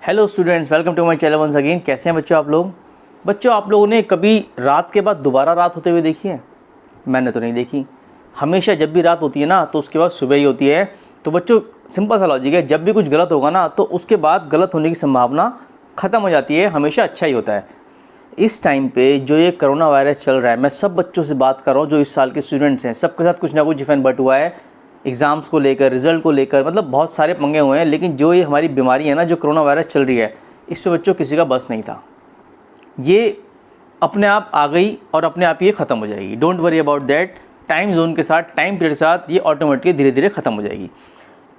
Hello students, welcome to my channel once again. कैसे हैं बच्चों आप लोग? बच्चों, आप लोगों ने कभी रात के बाद दोबारा रात होते हुए देखी है? मैंने तो नहीं देखी। हमेशा जब भी रात होती है ना तो उसके बाद सुबह ही होती है। तो बच्चों, सिंपल सा लॉजिक है, जब भी कुछ गलत होगा ना तो उसके बाद गलत होने की संभावना ख़त्म हो जाती है, हमेशा अच्छा ही होता है। इस टाइम पे जो ये कोरोना वायरस चल रहा है, मैं सब बच्चों से बात कर रहा हूँ जो इस साल के स्टूडेंट्स हैं, सबके साथ कुछ ना कुछ इफ एंड बट हुआ है। एग्ज़ाम्स को लेकर, रिज़ल्ट को लेकर, मतलब बहुत सारे पंगे हुए हैं। लेकिन जो ये हमारी बीमारी है ना, जो कोरोना वायरस चल रही है, इस पे बच्चों किसी का बस नहीं था। ये अपने आप आ गई और अपने आप ये ख़त्म हो जाएगी। Don't worry about that. Time zone के साथ, टाइम पीरियड के साथ ये ऑटोमेटिकली धीरे धीरे ख़त्म हो जाएगी।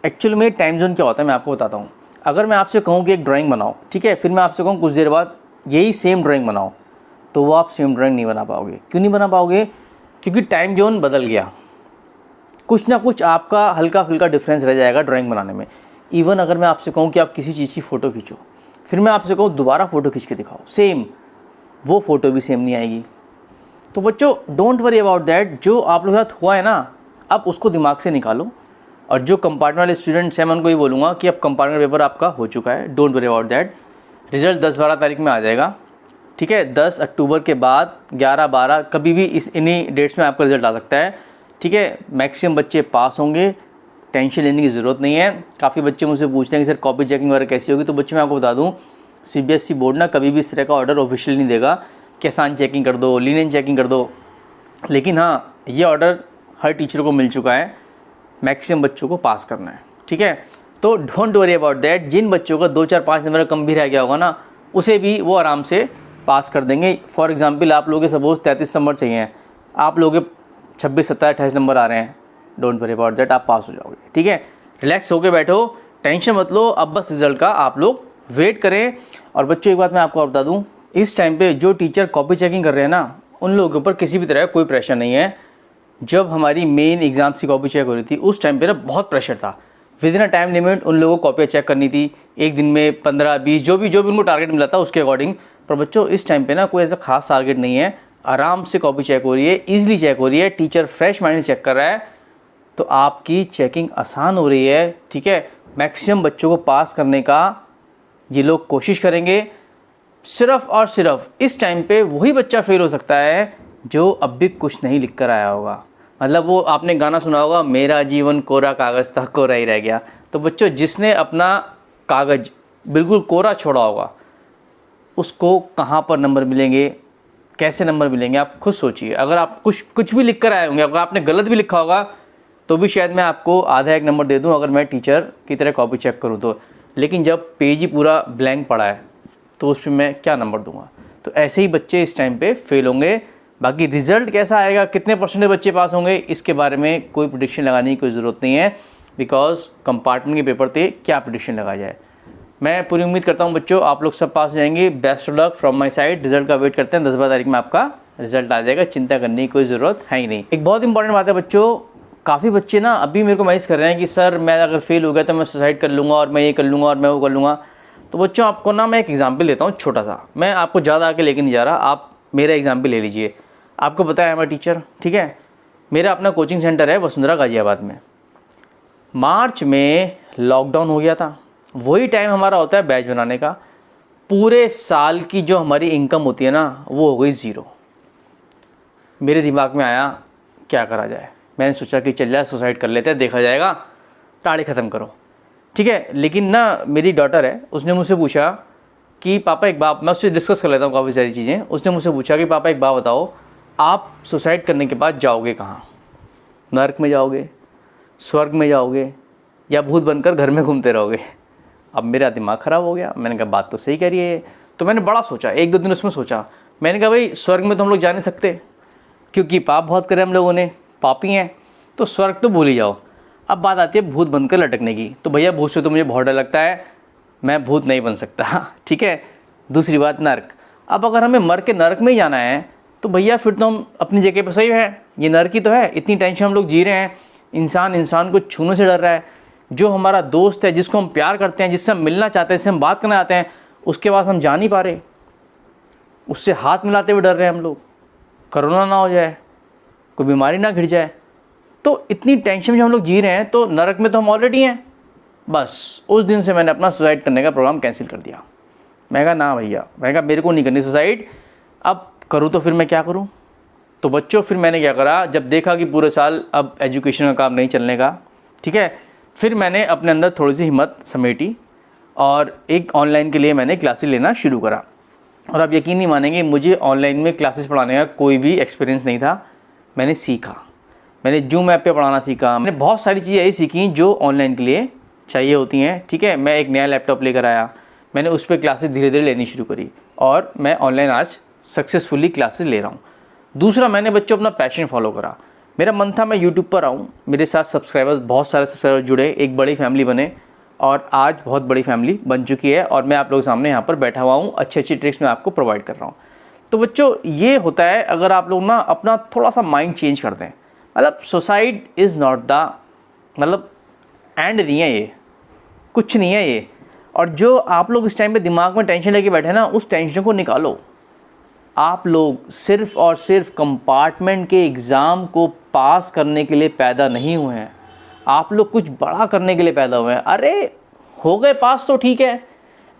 एक्चुअल में टाइम जोन क्या होता है मैं आपको बताता हूँ। अगर मैं आपसे कहूँ कि एक ड्राइंग बनाओ, ठीक है, फिर मैं आपसे कहूँ कुछ देर बाद यही सेम ड्राइंग बनाओ, तो वो आप सेम ड्राइंग नहीं बना पाओगे। क्यों नहीं बना पाओगे? क्योंकि टाइम जोन बदल गया। कुछ ना कुछ आपका हल्का फुल्का डिफरेंस रह जाएगा ड्राइंग बनाने में। इवन अगर मैं आपसे कहूँ कि आप किसी चीज़ की फ़ोटो खींचो, फिर मैं आपसे कहूँ दोबारा फ़ोटो खींच के दिखाओ, सेम, वो फ़ोटो भी सेम नहीं आएगी। तो बच्चों, डोंट वरी अबाउट दैट। जो आप लोगों के साथ हुआ है ना, अब उसको दिमाग से निकालो। और जो कंपार्टमेंट वाले स्टूडेंट्स हैं, मैं उनको ये बोलूँगा कि अब कंपार्टमेंट पेपर आपका हो चुका है। Don't worry about that. Result 10-12 तारीख में आ जाएगा, ठीक है। 10 अक्टूबर के बाद 11-12 कभी भी इन्हीं डेट्स में आपका रिजल्ट आ सकता है, ठीक है। मैक्सिमम बच्चे पास होंगे, टेंशन लेने की ज़रूरत नहीं है। काफ़ी बच्चे मुझसे पूछते हैं कि सर कॉपी चेकिंग वगैरह कैसी होगी। तो बच्चों, मैं आपको बता दूं, सीबीएसई बोर्ड ना कभी भी इस तरह का ऑर्डर ऑफिशियल नहीं देगा कि आसान चेकिंग कर दो, लीनियंट चेकिंग कर दो। लेकिन हाँ, ये ऑर्डर हर टीचर को मिल चुका है, मैक्सिमम बच्चों को पास करना है, ठीक है। तो डोंट वरी अबाउट दैट। जिन बच्चों का 2-4-5 नंबर कम भी रह गया होगा ना, उसे भी वो आराम से पास कर देंगे। फॉर एग्जाम्पल, आप लोगों के सपोज 33 नंबर चाहिए, आप लोगों के 26, 27, 28 नंबर आ रहे हैं, डोंट वरी अबाउट दैट, आप पास हो जाओगे, ठीक है। रिलैक्स होके बैठो, टेंशन मत लो। अब बस रिजल्ट का आप लोग वेट करें। और बच्चों, एक बात मैं आपको बता दूं, इस टाइम पे जो टीचर कॉपी चेकिंग कर रहे हैं ना, उन लोगों के ऊपर किसी भी तरह का कोई प्रेशर नहीं है। जब हमारी मेन एग्जाम्स की कॉपी चेक हो रही थी, उस टाइम पे ना बहुत प्रेशर था। With in a time limit उन लोगों को कॉपियाँ चेक करनी थी, एक दिन में 15-20 जो भी उनको टारगेट मिला था उसके अकॉर्डिंग। पर बच्चों, इस टाइम पे ना कोई ऐसा खास टारगेट नहीं है, आराम से कॉपी चेक हो रही है, ईजिली चेक हो रही है, टीचर फ्रेश माइंड से चेक कर रहा है, तो आपकी चेकिंग आसान हो रही है, ठीक है। मैक्सिमम बच्चों को पास करने का ये लोग कोशिश करेंगे। सिर्फ और सिर्फ इस टाइम पे वही बच्चा फेल हो सकता है जो अब भी कुछ नहीं लिख कर आया होगा। मतलब वो आपने गाना सुना होगा, मेरा जीवन कोरा कागज़ था, कोरा ही रह गया। तो बच्चों, जिसने अपना कागज़ बिल्कुल कोरा छोड़ा होगा, उसको कहाँ पर नंबर मिलेंगे, कैसे नंबर मिलेंगे, आप खुद सोचिए। अगर आप कुछ भी लिख कर आए होंगे, अगर आपने गलत भी लिखा होगा, तो भी शायद मैं आपको आधा एक नंबर दे दूं अगर मैं टीचर की तरह कॉपी चेक करूं तो। लेकिन जब पेज ही पूरा ब्लैंक पड़ा है, तो उस पर मैं क्या नंबर दूंगा? तो ऐसे ही बच्चे इस टाइम पे फेल होंगे। बाकी रिजल्ट कैसा आएगा, कितने परसेंटेज बच्चे पास होंगे, इसके बारे में कोई प्रेडिक्शन लगाने की कोई ज़रूरत नहीं है। बिकॉज कंपार्टमेंट के पेपर थे, क्या प्रेडिक्शन लगा जाए। मैं पूरी उम्मीद करता हूं बच्चों, आप लोग सब पास हो जाएंगे। Best of luck from my side. Result का वेट करते हैं, 10-12 तारीख में आपका रिजल्ट आ जाएगा, चिंता करने की कोई ज़रूरत है ही नहीं। एक बहुत इंपॉर्टेंट बात है बच्चों, काफ़ी बच्चे ना अभी मेरे को मैसेज कर रहे हैं कि सर मैं अगर फेल हो गया तो मैं सुसाइड कर लूँगा, और मैं ये कर लूँगा, और मैं वो कर लूँगा। तो बच्चों, आपको ना मैं एक एग्जाम्पल देता हूँ छोटा सा। मैं आपको ज़्यादा आगे लेके नहीं जा रहा, आप मेरा एग्जाम्पल ले लीजिए। आपको पता है, मैं टीचर, ठीक है, मेरा अपना कोचिंग सेंटर है वसुंधरा गाजियाबाद में। मार्च में लॉकडाउन हो गया था, वही टाइम हमारा होता है बैच बनाने का। पूरे साल की जो हमारी इनकम होती है ना, वो हो गई ज़ीरो। मेरे दिमाग में आया क्या करा जाए। मैंने सोचा कि चल जाए सुसाइड कर लेते हैं, देखा जाएगा, टाड़ी ख़त्म करो, ठीक है। लेकिन ना मेरी डॉटर है, उसने मुझसे पूछा कि पापा एक बात, मैं उससे डिस्कस कर लेता हूँ काफ़ी सारी चीज़ें। उसने मुझसे पूछा कि पापा एक बात बताओ, आप सुसाइड करने के बाद जाओगे कहाँ? नर्क में जाओगे, स्वर्ग में जाओगे, या भूत बनकर घर में घूमते रहोगे? अब मेरा दिमाग ख़राब हो गया। मैंने कहा बात तो सही कह रही है। तो मैंने बड़ा सोचा, 1-2 दिन उसमें सोचा। मैंने कहा भाई, स्वर्ग में तो हम लोग जा नहीं सकते, क्योंकि पाप बहुत करे हम लोगों ने, पापी हैं, तो स्वर्ग तो भूल ही जाओ। अब बात आती है भूत बनकर लटकने की। तो भैया, भूत से तो मुझे बहुत डर लगता है, मैं भूत नहीं बन सकता, ठीक है। दूसरी बात, नर्क। अब अगर हमें मर के नर्क में ही जाना है, तो भैया फिर तो हम अपनी जगह पर सही है, ये नर्क ही तो है। इतनी टेंशन हम लोग जी रहे हैं, इंसान को छूने से डर रहा है। जो हमारा दोस्त है, जिसको हम प्यार करते हैं, जिससे हम मिलना चाहते हैं, जिससे हम बात करना चाहते हैं, उसके पास हम जा नहीं पा रहे, उससे हाथ मिलाते हुए डर रहे हैं हम लोग, कोरोना ना हो जाए, कोई बीमारी ना घिर जाए। तो इतनी टेंशन में जो हम लोग जी रहे हैं, तो नरक में तो हम ऑलरेडी हैं, बस उस दिन से मैंने अपना सुसाइड करने का प्रोग्राम कैंसिल कर दिया। मैं कहा ना भैया, मैं कहा मेरे को नहीं करनी सुसाइड, अब करूँ तो फिर मैं क्या करूँ। तो बच्चों फिर मैंने क्या करा, जब देखा कि पूरे साल अब एजुकेशन का काम नहीं चलने का, ठीक है, फिर मैंने अपने अंदर थोड़ी सी हिम्मत समेटी और एक ऑनलाइन के लिए मैंने क्लासेस लेना शुरू करा। और आप यकीन नहीं मानेंगे, मुझे ऑनलाइन में क्लासेस पढ़ाने का कोई भी एक्सपीरियंस नहीं था। मैंने सीखा, मैंने जूम ऐप पे पढ़ाना सीखा, मैंने बहुत सारी चीज़ें ऐसी सीखी जो ऑनलाइन के लिए चाहिए होती हैं, ठीक है। मैं एक नया लैपटॉप लेकर आया, मैंने उस पर क्लासेस धीरे धीरे लेनी शुरू करी और मैं ऑनलाइन आज सक्सेसफुली क्लासेस ले रहा हूँ। दूसरा, मैंने बच्चों अपना पैशन फॉलो करा। मेरा मन था मैं यूट्यूब पर आऊँ, मेरे साथ सब्सक्राइबर्स, बहुत सारे सब्सक्राइबर्स जुड़े, एक बड़ी फैमिली बने और आज बहुत बड़ी फैमिली बन चुकी है और मैं आप लोगों के सामने यहाँ पर बैठा हुआ हूँ, अच्छी अच्छी ट्रिक्स मैं आपको प्रोवाइड कर रहा हूँ। तो बच्चों ये होता है, अगर आप लोग ना अपना थोड़ा सा माइंड चेंज कर दें, मतलब सुसाइड इज़ नॉट द मतलब एंड नहीं है, ये कुछ नहीं है ये। और जो आप लोग इस टाइम पे दिमाग में टेंशन लेके बैठे ना, उस टेंशन को निकालो। आप लोग सिर्फ और सिर्फ कंपार्टमेंट के एग्ज़ाम को पास करने के लिए पैदा नहीं हुए हैं, आप लोग कुछ बड़ा करने के लिए पैदा हुए हैं। अरे हो गए पास तो ठीक है,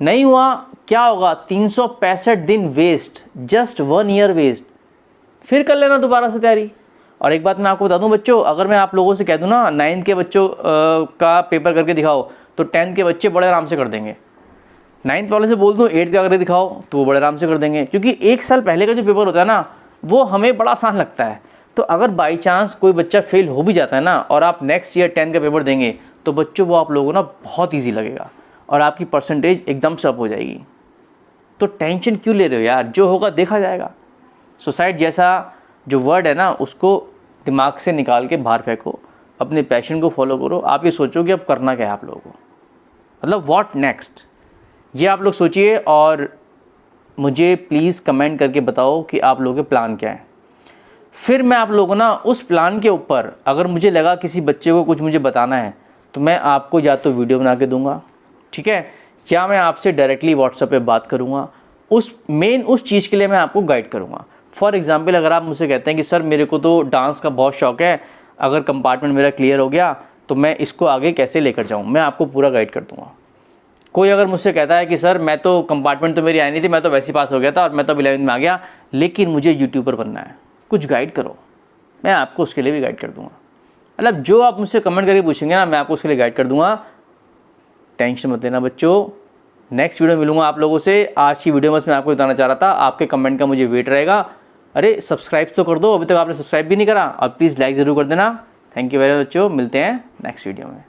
नहीं हुआ क्या होगा, 365 दिन वेस्ट, जस्ट 1 ईयर वेस्ट, फिर कर लेना दोबारा से तैयारी। और एक बात मैं आपको बता दूं बच्चों, अगर मैं आप लोगों से कह दूं ना 9th के बच्चों का पेपर करके दिखाओ तो 10th के बच्चे बड़े आराम से कर देंगे। 9th वाले से बोल दूं 8th का करके दिखाओ तो वो बड़े आराम से कर देंगे, क्योंकि 1 साल पहले का जो पेपर होता है ना वो हमें बड़ा आसान लगता है। तो अगर बाई चांस कोई बच्चा फेल हो भी जाता है ना और आप नेक्स्ट ईयर 10th का पेपर देंगे तो बच्चों वो आप लोगों को ना बहुत ईजी लगेगा और आपकी परसेंटेज एकदम से अप हो जाएगी। तो टेंशन क्यों ले रहे हो यार, जो होगा देखा जाएगा। सुसाइड जैसा जो वर्ड है ना उसको दिमाग से निकाल के बाहर फेंको, अपने पैशन को फॉलो करो। आप ये सोचो कि अब करना क्या है आप लोगों को, मतलब व्हाट नेक्स्ट, ये आप लोग सोचिए और मुझे प्लीज़ कमेंट करके बताओ कि आप लोगों के प्लान क्या है। फिर मैं आप लोगों को ना उस प्लान के ऊपर, अगर मुझे लगा किसी बच्चे को कुछ मुझे बताना है तो मैं आपको या तो वीडियो बना के दूंगा, ठीक है, या मैं आपसे डायरेक्टली व्हाट्सएप पे बात करूंगा। उस चीज़ के लिए मैं आपको गाइड करूंगा। फॉर एग्जांपल, अगर आप मुझसे कहते हैं कि सर मेरे को तो डांस का बहुत शौक है, अगर कंपार्टमेंट मेरा क्लियर हो गया तो मैं इसको आगे कैसे लेकर जाऊँ, मैं आपको पूरा गाइड कर दूँगा। कोई अगर मुझसे कहता है कि सर मैं तो कंपार्टमेंट तो मेरी आई नहीं थी, मैं तो वैसे ही पास हो गया था और मैं तो 11th में आ गया, लेकिन मुझे यूट्यूबर बनना है, कुछ गाइड करो, मैं आपको उसके लिए भी गाइड कर दूँगा। मतलब जो आप मुझसे कमेंट करके पूछेंगे ना मैं आपको उसके लिए गाइड कर दूँगा। टेंशन मत लेना बच्चों, नेक्स्ट वीडियो मिलूंगा आप लोगों से। आज की वीडियो में मैं आपको बताना चाह रहा था, आपके कमेंट का मुझे वेट रहेगा। अरे सब्सक्राइब तो कर दो, अभी तक आपने सब्सक्राइब भी नहीं करा, और प्लीज़ लाइक ज़रूर कर देना। थैंक यू वेरी मच बच्चों, मिलते हैं नेक्स्ट वीडियो में।